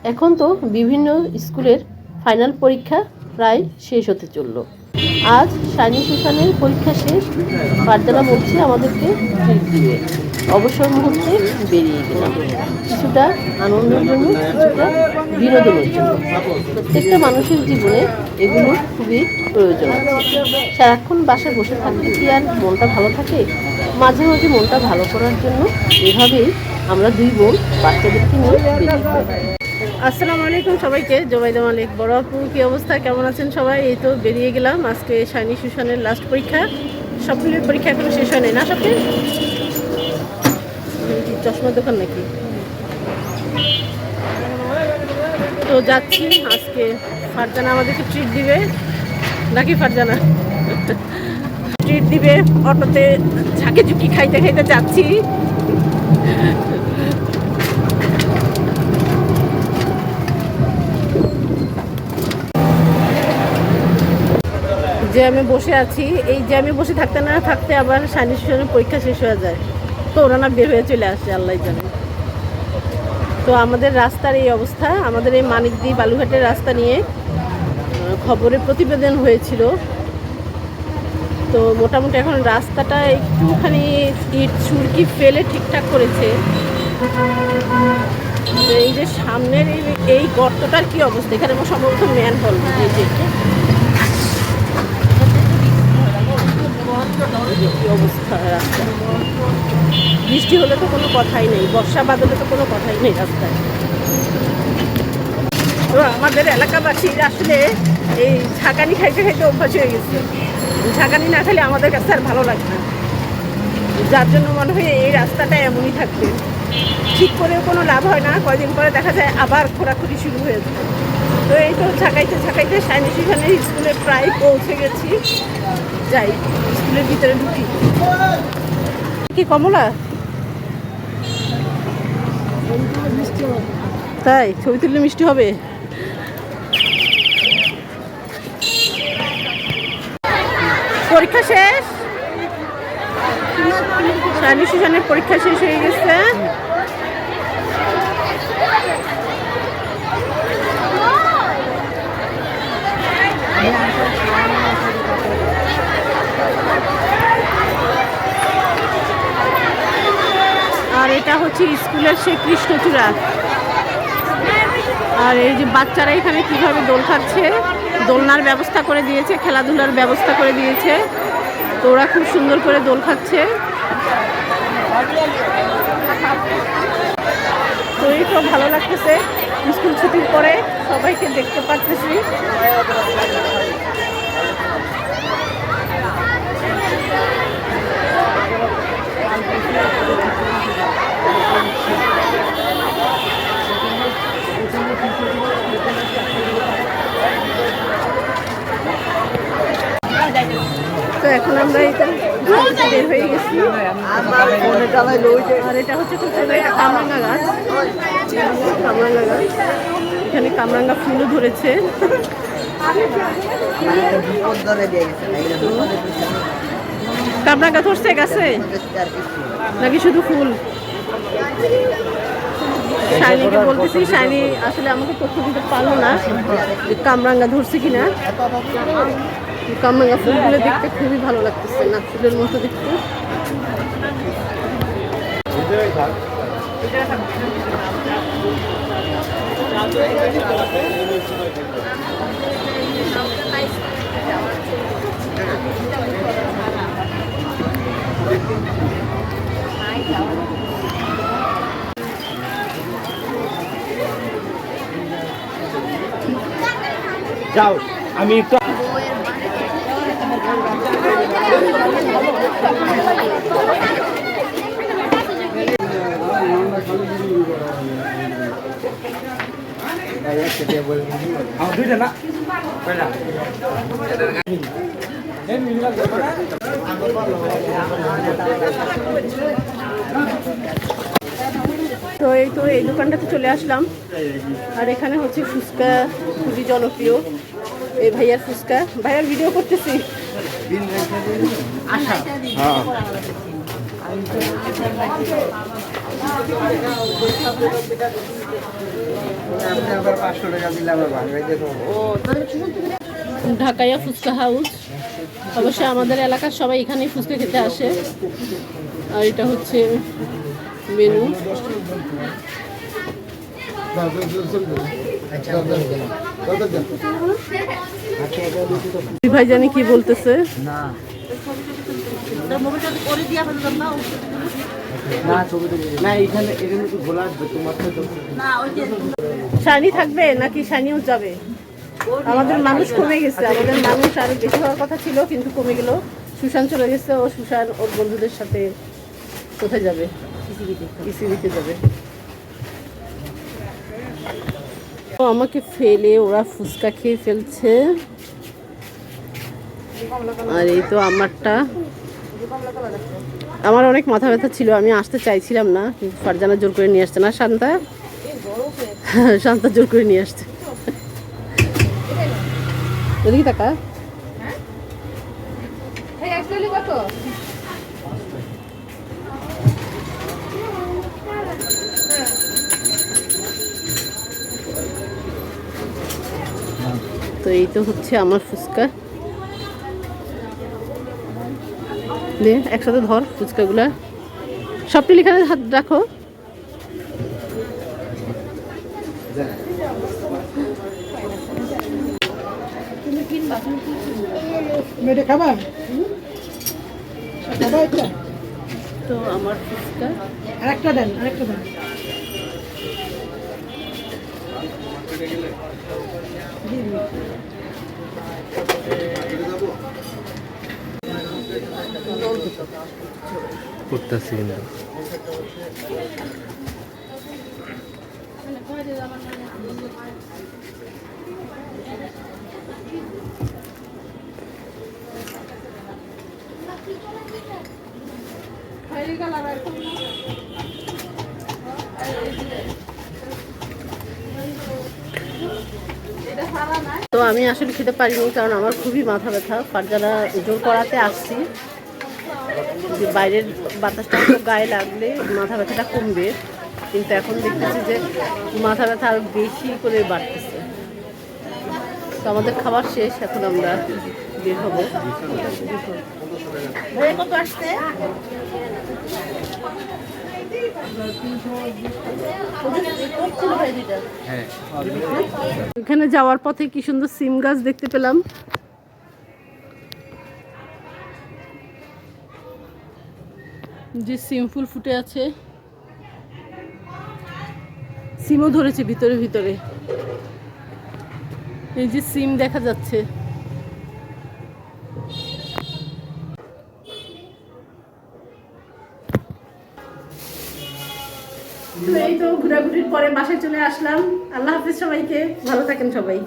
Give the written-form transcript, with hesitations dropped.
এখন তো বিভিন্ন স্কুলের ফাইনাল পরীক্ষা প্রায় শেষ হতে চলল। আজ শাইনি সুশানের পরীক্ষা শেষ। ফারজানা বলছে আমাদেরকে ট্রিট দিবে। অবসর মুহূর্তে বেরিয়ে গেলাম কিছুটা আনন্দের জন্য, কিছুটা বিনোদনের জন্য। প্রত্যেকটা মানুষের জীবনে এগুলো খুবই প্রয়োজন আছে। সারাক্ষণ বাসায় বসে থাকলে কি আর মনটা ভালো থাকে? মাঝে মাঝে মনটা ভালো করার জন্য এভাবেই আমরা দুই বোন বাচ্চাদেরকে নিয়ে বেরিয়ে পড়ি। আসসালামু আলাইকুম সবাইকে। জোবাইদা মালিক। বড় আপু, কী অবস্থা, কেমন আছেন সবাই? এই তো বেরিয়ে গেলাম। আজকে শাইনি সুশানের লাস্ট পরীক্ষা। স্বপ্নের পরীক্ষা এখনো শেষ হয় নাই না? স্বপ্নের চশমার দোকান নাকি? তো যাচ্ছি আজকে। ফারজানা আমাদেরকে ট্রিট দিবে নাকি? ফারজানা ট্রিট দিবে। অটোতে ঝাঁকে ঝুঁকি খাইতে খাইতে যাচ্ছি। জ্যামে বসে আছি। এই জ্যামে বসে থাকতে না থাকতে আবার শাইনি সুশানের পরীক্ষা শেষ হয়ে যায়। তো ওরা না বের হয়ে চলে আসে, আল্লাহ জানে। তো আমাদের রাস্তার এই অবস্থা। আমাদের এই মানিকদি বালুঘাটের রাস্তা নিয়ে খবরে প্রতিবেদন হয়েছিল। তো মোটামুটি এখন রাস্তাটা একটুখানি ইট সুরকি ফেলে ঠিকঠাক করেছে। এই যে সামনের এই গর্তটার কি অবস্থা? এখানে সম্ভবত ম্যান হল। এই যে অবস্থা রাস্তা। বৃষ্টি হলে তো কোনো কথাই নেই, বর্ষা বাদলে তো কোনো কথাই নেই রাস্তায়। তো আমাদের এলাকাবাসীর আসলে এই ঝাঁকানি খাইতে খাইতে অভ্যাস হয়ে গেছে। ঝাঁকানি না খেলে আমাদের কাছে আর ভালো লাগে না, যার জন্য মনে হয় এই রাস্তাটা এমনই থাকবে। ঠিক করেও কোনো লাভ হয় না, কয়দিন পরে দেখা যায় আবার খোঁড়াখুড়ি শুরু হয়ে যায়। তো এই তো ঝাঁকাইতে ঝাঁকাইতে শাইনি সুশানের স্কুলে প্রায় পৌঁছে গেছি। যাই স্কুলের ভিতরে ঢুকি। কি কমলা? তাই ছবি তুললে মিষ্টি হবে। পরীক্ষা শেষ। শাইনি সুশানের পরীক্ষা শেষ হয়ে গেছে। আর এটা হচ্ছে স্কুলের সেই কৃষ্ণচূড়া। আর এই যে বাচ্চারা এখানে কিভাবে দোল খাচ্ছে, দোলনার ব্যবস্থা করে দিয়েছে, খেলাধুলার ব্যবস্থা করে দিয়েছে। তো ওরা খুব সুন্দর করে দোল খাচ্ছে। তো এই তো ভালো লাগতেছে। স্কুল ছুটির পরে সবাইকে দেখতে পারতেছি। তো এখন আমরা এটা বের হয়ে গেছি। আর এটা হচ্ছে খুব সুন্দর একটা কামরাঙ্গা গাছ। কামরাঙ্গা গাছ, এখানে কামরাঙ্গা ফুলও ধরেছে। কামরাঙ্গা ধরছে গাছে নাকি শুধু ফুল? শাইনিকে বলতেছি, শাইনি আসলে আমাকে তথ্য দিতে পারলো না যে কামরাঙ্গা ধরছে কিনা। কামরাঙ্গা ফুলগুলো দেখতে খুবই ভালো লাগতেছে, না ফুলের মতো দেখতে। যাও, আমি একটু দুইটা না তো এই তো এই দোকানটাতে চলে আসলাম। আর এখানে হচ্ছে ফুচকা খুবই জনপ্রিয়। এই ভাইয়ার ফুচকা, ভাইয়ার ভিডিও করতেছি। ঢাকাইয়া ফুচকা হাউস, অবশ্যই আমাদের এলাকার সবাই এখানেই ফুচকা খেতে আসে। আর এটা হচ্ছে মেনু। ভাই জানি কি বলতেছে। শানি থাকবে নাকি শানিও যাবে? আমাদের মানুষ কমে গেছে, আমাদের মানুষ আরো বেশি হওয়ার কথা ছিল কিন্তু কমে গেল। সুশান চলে গেছে, ও সুশান ওর বন্ধুদের সাথে কোথায় যাবে? ইসিবিতে যাবে। তো আমাকে ফেলে ওরা ফুচকা খেয়ে ফেলছে। আর এই তো আমারটা, আমার অনেক মাথা ব্যথা ছিল, আমি আসতে চাইছিলাম না কিন্তু ফারজানা জোর করে নিয়ে আসছে। না শান্তা, শান্তা জোর করে নিয়ে আসছে। এদিকে টাকা তো এই তো হচ্ছে আমার ফুচকা। দে একসাথে ধর ফুচকাগুলা, সবটি এখানে হাত রাখো। তো আমার ফুচকা আরেকটা দেন, আরেকটা দেন। করতেছি কিন্তু তো আমি আসলে খেতে পারিনি কারণ আমার খুবই মাথা ব্যথা। ফারজানা জোর করাতে আসছি যে বাইরের বাতাসটা একটু গায়ে লাগলে মাথা ব্যথাটা কমবে, কিন্তু এখন দেখতেছি যে মাথা ব্যথা আরো বেশি করে বাড়তেছে। তো আমাদের খাবার শেষ, এখন আমরা বের হবো। কত আসছে? এখানে যাওয়ার পথে কি সুন্দর সিম গাছ দেখতে পেলাম। যে সিম ফুল ফুটে আছে, সিমও ধরেছে ভিতরে ভিতরে। এই যে সিম দেখা যাচ্ছে। তো এই তো ঘোরাঘুরির পরে বাসায় চলে আসলাম। আল্লাহ হাফেজ সবাইকে, ভালো থাকেন সবাই।